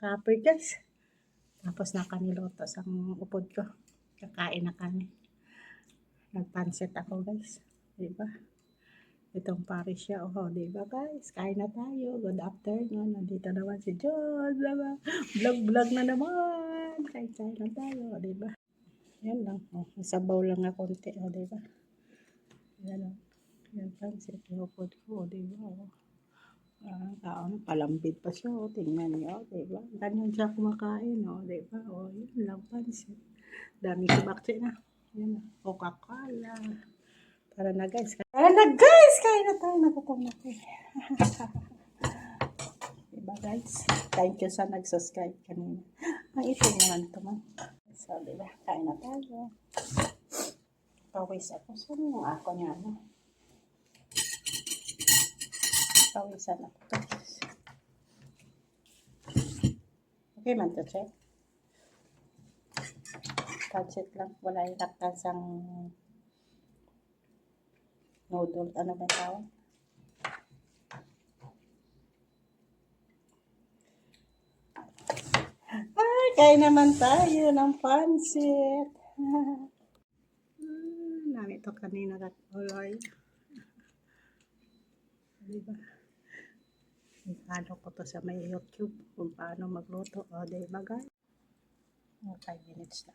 Kapoy guys. Tapos nakaniloto ang upod ko. Kakain na kami. Nagpansit ako guys. Diba? Itong Paris siya. Oh, diba guys? Kain na tayo. Good afternoon. Nandito naman si John. Diba? Vlog na naman. Kain na tayo. Diba? Yan lang. Oh, sabaw lang na konti. Oh, diba? Yan lang. Yan pansit. Yung upod ko. Diba? Oh. Palambid pa siya, oh. Tingnan niyo, diba? Ganyan siya kumakain, oh, diba? Oh, yun lang, pansit. Dami kumakti na. Yan, Coca-Cola. Tara na guys, kain na tayo, nagutom na tayo. Diba guys? Thank you sa nag-subscribe kanina. Ang itin naman ito man. So, diba? Kain na tayo. Pawis ako. Saan yung ako niya, ano? Pawisan ako. Okay man to, check. Pancit lang. Wala yung laktasang noodle. Ano ba tawag? Ay, kain naman tayo ng pancit. Nami ito kanina kat-oloy. Diba? Ano ko to sa may YouTube kung paano magluto. O, diba guys? 5 minutes na.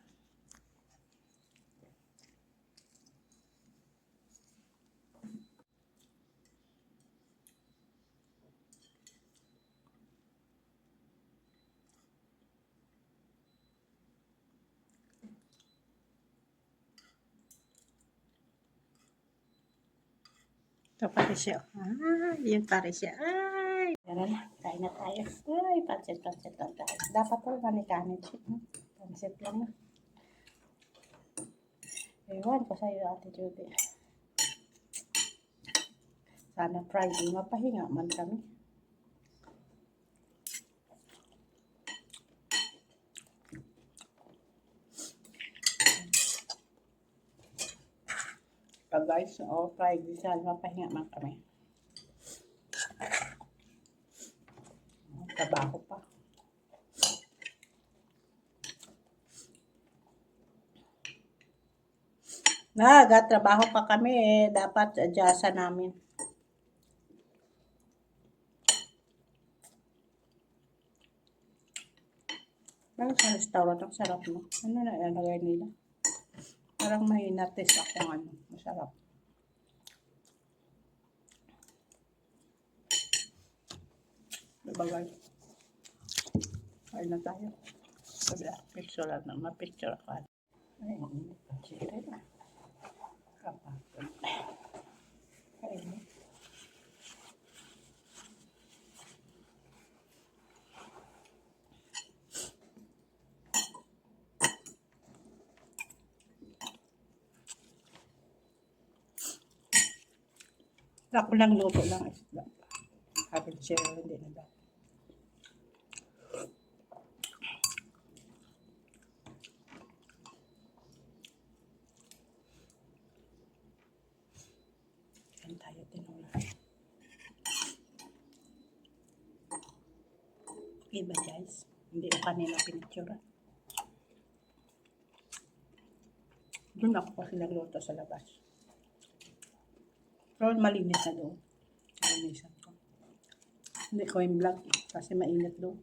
Ito pare siya. Yung pare siya. Ay! Yan na. Kain na tayo. Ay, pansit lang tayo. Dapat po kanin siya. Pansit lang na. Ewan ko sa'yo, Ate Judy. Sana Friday mapahinga man kami. Guys, Friday sana mapahinga man kami. Trabaho pa. Trabaho pa kami eh. Dapat adjustan namin. Parang sa restaurant, ang sarap mo. Ano na ilagay nila? Parang may natis akong ano. Masarap. Diba guys? Kain na tayo. Sabi na, picture lang na. Ma-picture ako. Ay, picture na. Kapagod. Kain na. Ako lang luto lang isda. Kapit siya, hindi na ba? Yan tayo tinula. Okay ba guys? Hindi ko kanina pinictura. Doon ako kasi nagluto sa labas. Pero malinis na doon. Malinisan ko. Hindi ko yung vlog kasi mainit doon.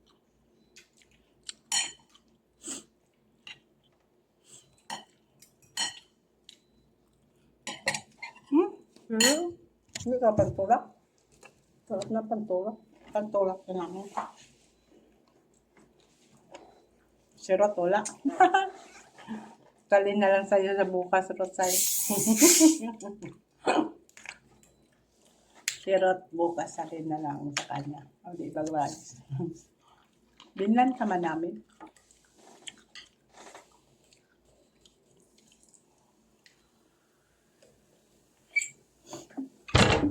Hindi ka pantulak. Tulak na pantulak. Pantulak na namin. Siro tulak. Kalin na lang sa'yo sa bukas, Rotsay. Sirot bukas salin na lang sa kanya. O di ba guys? Binlan ka man namin.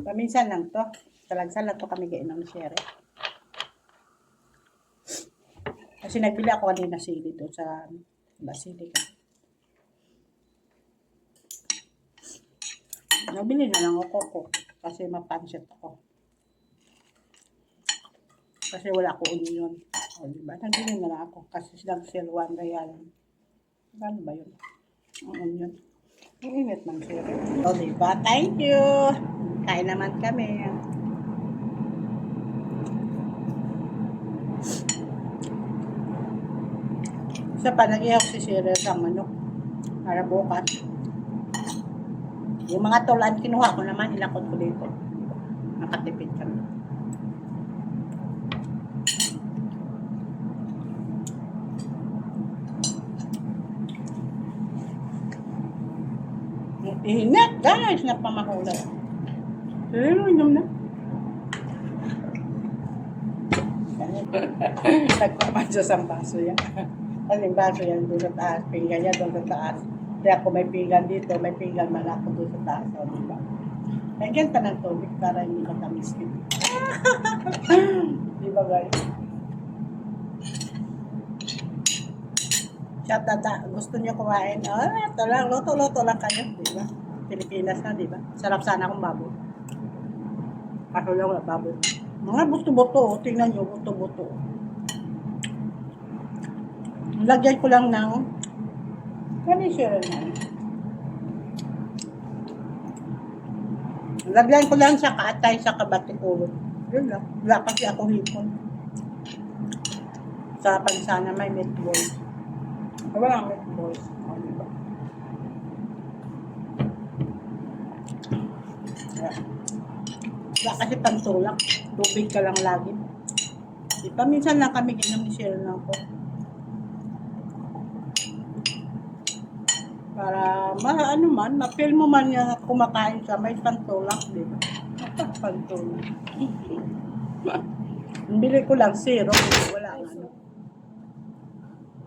Paminsan lang to. Talagsan lang to kami gainom ni Sherry. Kasi nagbili ako kanina sili doon sa Basilica. Nabili na lang ako ko. Kasi mapansit ako. Kasi wala ko onion. O, diba? Nandito na lang ako kasi nag-sell 1 real. Ano ba yun? Ang onion. Ang init man siya. O, diba? Thank you! Kain naman kami. Isa pa, nag-ihaw si Cyril sa manok. Para bukas. Yung mga tulan, kinuha ko naman, ilakot ko dito. Nakatipid kami. Init, guys, napamakulay. Pero, inom na. Nagpapansa sa baso yan. Kasi yung baso yan doon sa taas, pinggan niya doon sa taas. Kaya kung may pinggan dito, may pinggan man ako doon sa taas. O, diba? Lagyan ka ng tubig para hindi matamis din. Diba guys? Siya gusto niyo kumain. Ito lang, luto-luto lang kayo. Diba? Pilipinas na, diba? Sarap sana akong baboy. Kaso lang wala baboy. Mga buto-buto, tingnan nyo, buto-buto. Lagyan ko lang ng kanisira na. Lagyan ko lang sa kaatay sa kabati-kulot. Yun lang. Wala kasi ako hipon. Sa pansana may meatballs. Wala meatballs. O, diba? Wala kasi pantulak. Tubig ka lang lagi. Diba, minsan lang kami inom ni Cheryl ng po. Para, ano man, ma-feel mo man yung kumakain siya, may pantulak, diba? Pantulak. Bili ko lang, zero. Wala ano.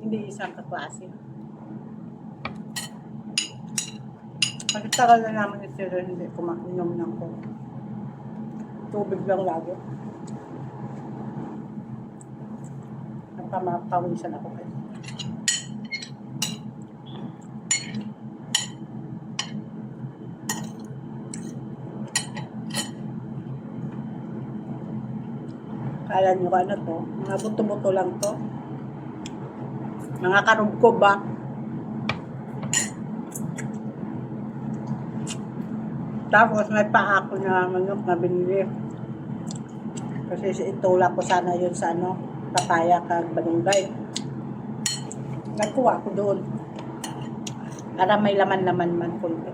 Hindi isang kaklase. Pagkatagal na naman ni Cheryl, hindi kumainom ng po. Tubig lang lagi. Napamapawisan ako kayo. Kala nyo ano to? Mga buto-buto lang to. Mga karubko ba? Tapos may paa ko na manok na binili. Kasi itulak ko sana yun sa ano, papaya kag balunggay. Nagkuha ko doon. Para may laman-laman man kunti.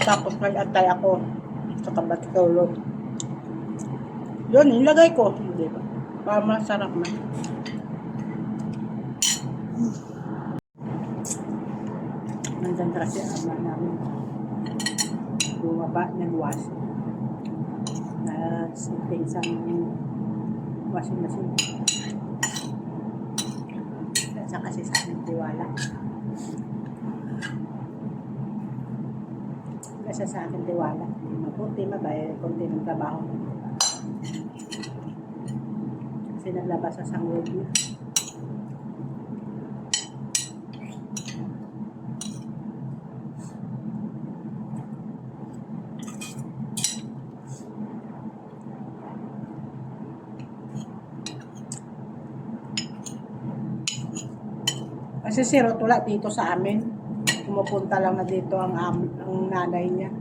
Tapos nag-atay ako sa kabat-tulog. Yun, nilagay ko. Hindi ba? Para masarap man. Nandiyan kasi ama namin. Bumaba, nagwas. Nag-sitting sa washing machine. Sa kasi sa amin tiwala. Kasi sa akin tiwala. Mabuti, mabay, kunti ng trabaho. Kasi naglabas sa sangwag niya. Kasi si Rotula dito sa amin, pumupunta lang na dito ang nanay niya.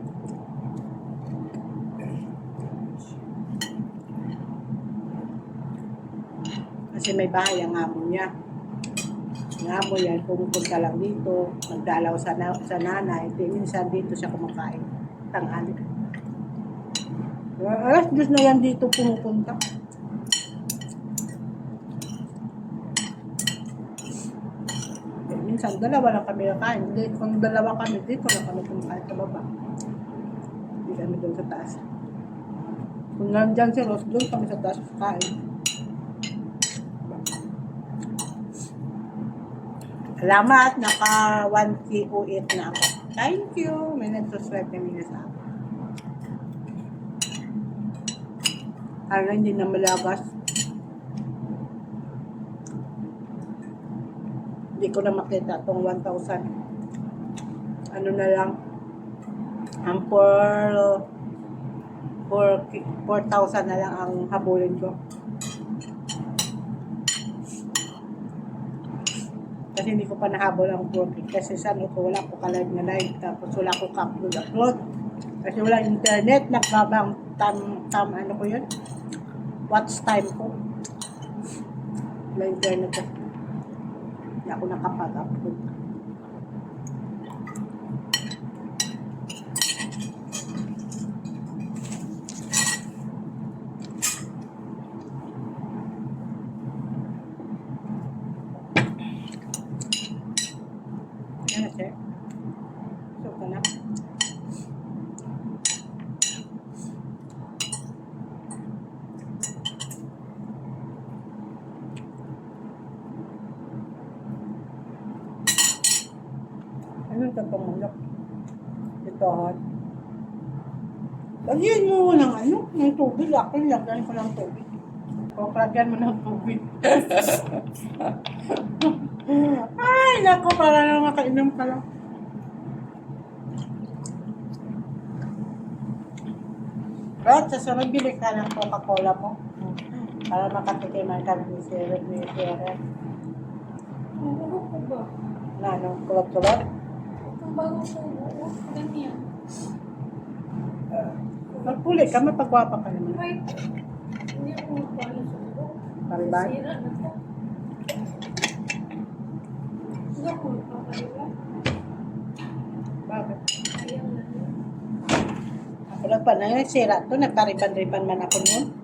Kasi may bahay ang amo niya. Ang amo yan, pumupunta lang dito, magdalaw sa nanay, minsan dito siya kumakain. Tanghali. Alas 10 na yan dito pumupunta. Minsan, dalawa lang kami nakain. Kung dalawa kami, dito lang kami kumakain sa baba. Hindi kami doon sa taas. Kung nandyan si Rose, doon kami sa taas kain. Salamat, naka 1K08 na ako. Thank you. May nag-subscribe kami na sa akin. Ano, hindi na malagas. Hindi ko na makita itong 1,000. Ano na lang. Ang 4,000 na lang ang habulin ko. Kasi hindi ko pa nahabol ang working. Kasi sa ano ko, wala ko ka-live na live. Tapos wala ko ka-upload. Kasi wala internet. Nagbabang ano ko yun? Watch time ko. Wala internet ko. Hindi ako nakapag-upload. Ano sir? So ka na. Ano ito pang mulok? Ito hot. Lagyan mo ng ano, ng tubig. Akin, lagyan ko ng tubig. Kung lagyan mo ng tubig. Ay, naku, para na makainom ka lang. At sa sunod, bili ka ng Coca-Cola mo. Para makatikiman ka ng syrup ni Sierra. Oo ko ba? Na, ano, kulot-kulot. Kung bago ko, oo, ganyan. Magpuli ka, mapagwapa ka naman. Wait, hindi ako magpano sa ulo. Pariban? Sira na to. Hindi ako magpapaliwa. Bakit? Ayaw na yun. Ako lang pa na sira to, nagkariban-riban man ako noon.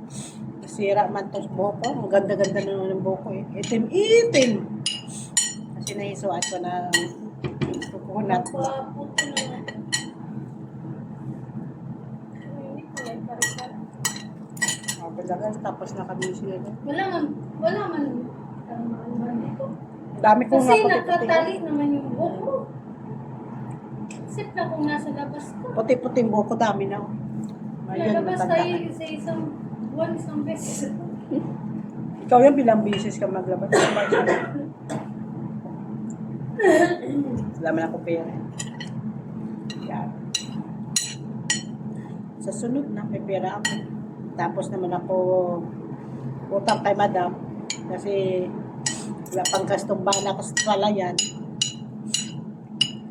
Sira man to sa buhok ko. Ang ganda-ganda na ng buhok ko eh. Itim-itim. Kasi nahisuan ko na kukunat ko. Paputo na nga. Hindi ko yan pariban. Tapos na kami siya. Wala man tama dito. Dami ko nga Kasi puti-puti. nakatali naman yung buhok mo. Isip na kung nasa labas ka. Puti-puti yung buhok ko, dami na. Ayun, Lalabas matanda tayo ka. sa isang beses. Ikaw yung bilang bisis ka maglabas. Wala man ako pera. Yan. Sa sunod na, may pera ako. Tapos naman ako utang kay madam. Kasi wala pang gastong bala ko sa palayan.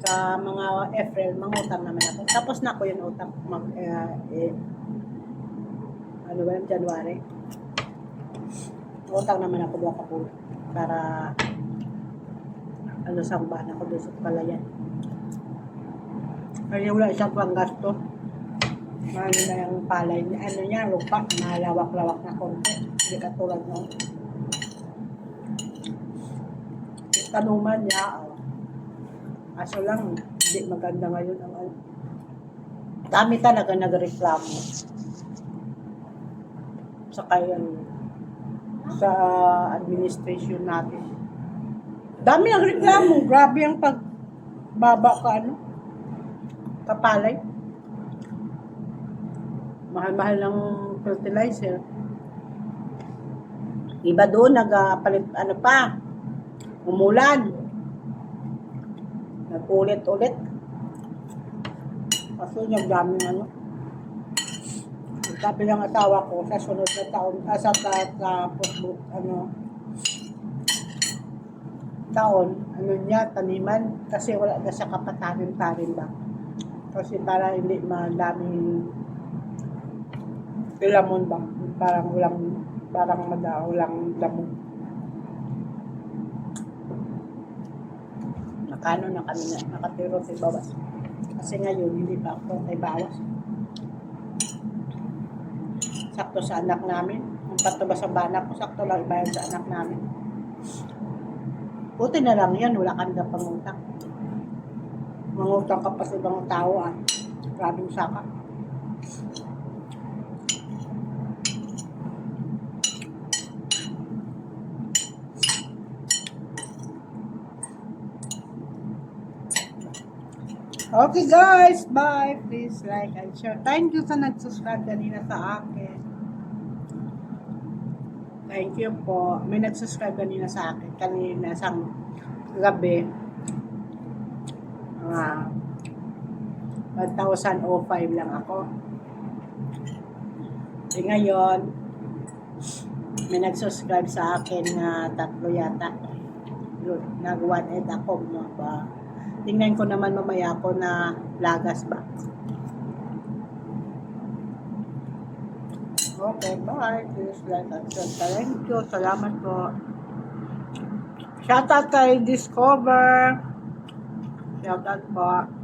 Sa mga April, mangutang naman ako. Tapos na ako yung utang. Ano ba yung January? Utang naman ako doon ako para ano sambahan ako doon sa palayan. Kaya wala isang pang gasto. Ano na yung palay, ano niya, lupa, malawak-lawak na konti. Hindi katulad noon. Yung tanuman niya, aso lang, hindi maganda ngayon ang ano. Dami talaga nagreklamo. Sa kaya sa administration natin. Dami nagreklamo. Grabe ang pagbaba ka, ano, kapalay. Mahal-mahal ng fertilizer. Iba doon, nagpalit, ano pa, umulan. Nag-ulit-ulit. Kaso yung daming ano. Sabi ng asawa ko, sa sunod na taon, taon, ano niya, taniman. Kasi wala na siya kapatanin-tanin ba. Kasi para hindi madaming lamon ba? Parang walang lamon. Nakano na kami na, nakatiro sa bawas. Kasi ngayon, hindi pa ako may bawas. Sakto sa anak namin. Ang patubas sa bana ko, sakto lang ibayad sa anak namin. Buti na lang yan, wala kami na pangutang. Mangutang ka pa sa ibang tao ah. Grabing saka. Okay guys, bye. Please like and share. Thank you sa nag-subscribe kanina sa akin. Thank you po. May nag-subscribe kanina sa akin. Kanina sa gabi. 1,005 lang ako. E ngayon, may nag-subscribe sa akin na 3 yata. Yun, nag 1 ako mo ba. Tingnan ko naman mamaya ko na lagas ba. Okay, bye. Please like and share. Thank you. Salamat po. Shoutout kay Discover. Shoutout po.